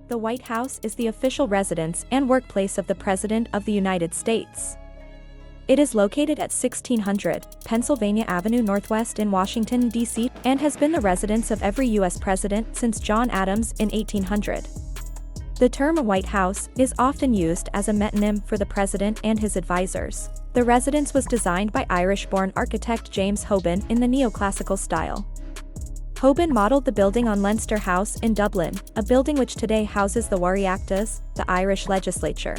The White House is the official residence and workplace of the President of the United States. It is located at 1600 Pennsylvania Avenue Northwest in Washington, D.C., and has been the residence of every U.S. president since John Adams in 1800. The term White House is often used as a metonym for the president and his advisors. The residence was designed by Irish-born architect James Hoban in the neoclassical style. Hoban modeled the building on Leinster House in Dublin, a building which today houses the Oireachtas, the Irish legislature.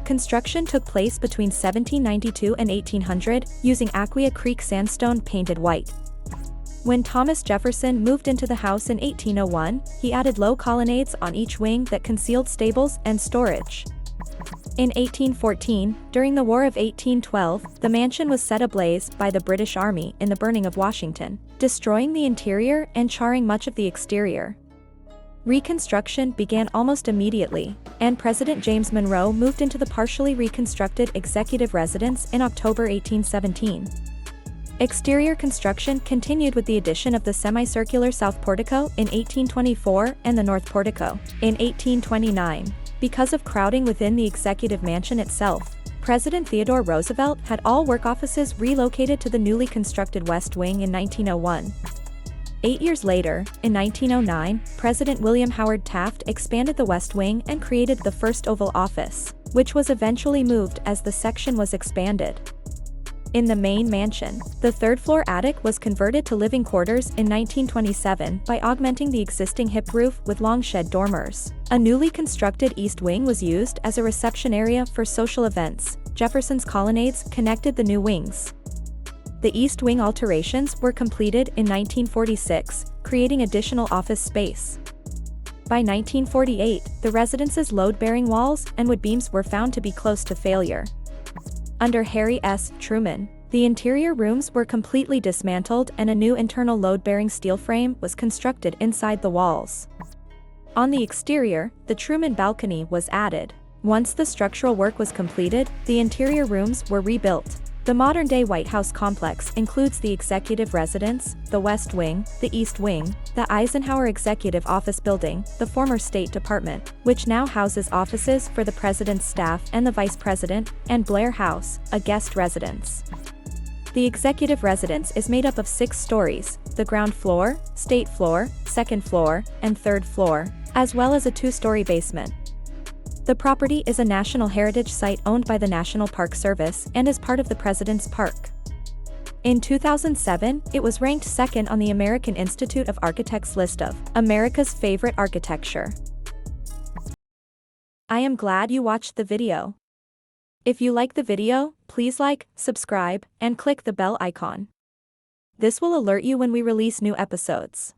Construction took place between 1792 and 1800, using Aquia Creek sandstone painted white. When Thomas Jefferson moved into the house in 1801, he added low colonnades on each wing that concealed stables and storage. In 1814, during the War of 1812, the mansion was set ablaze by the British Army in the burning of Washington, destroying the interior and charring much of the exterior. Reconstruction began almost immediately, and President James Monroe moved into the partially reconstructed executive residence in October 1817. Exterior construction continued with the addition of the semicircular south portico in 1824 and the north portico in 1829. Because of crowding within the executive mansion itself, President Theodore Roosevelt had all work offices relocated to the newly constructed West Wing in 1901. 8 years later, in 1909, President William Howard Taft expanded the West Wing and created the first Oval Office, which was eventually moved as the section was expanded. In the main mansion, the third-floor attic was converted to living quarters in 1927 by augmenting the existing hip roof with long shed dormers. A newly constructed East Wing was used as a reception area for social events. Jefferson's colonnades connected the new wings. The East Wing alterations were completed in 1946, creating additional office space. By 1948, the residence's load-bearing walls and wood beams were found to be close to failure. Under Harry S. Truman, the interior rooms were completely dismantled and a new internal load-bearing steel frame was constructed inside the walls. On the exterior, the Truman balcony was added. Once the structural work was completed, the interior rooms were rebuilt. The modern-day White House complex includes the Executive Residence, the West Wing, the East Wing, the Eisenhower Executive Office Building, the former State Department, which now houses offices for the President's staff and the Vice President, and Blair House, a guest residence. The Executive Residence is made up of 6 stories, the ground floor, state floor, second floor, and third floor, as well as a 2-story basement. The property is a National Heritage Site owned by the National Park Service and is part of the President's Park. In 2007, it was ranked second on the American Institute of Architects list of America's favorite architecture. I am glad you watched the video. If you like the video, please like, subscribe, and click the bell icon. This will alert you when we release new episodes.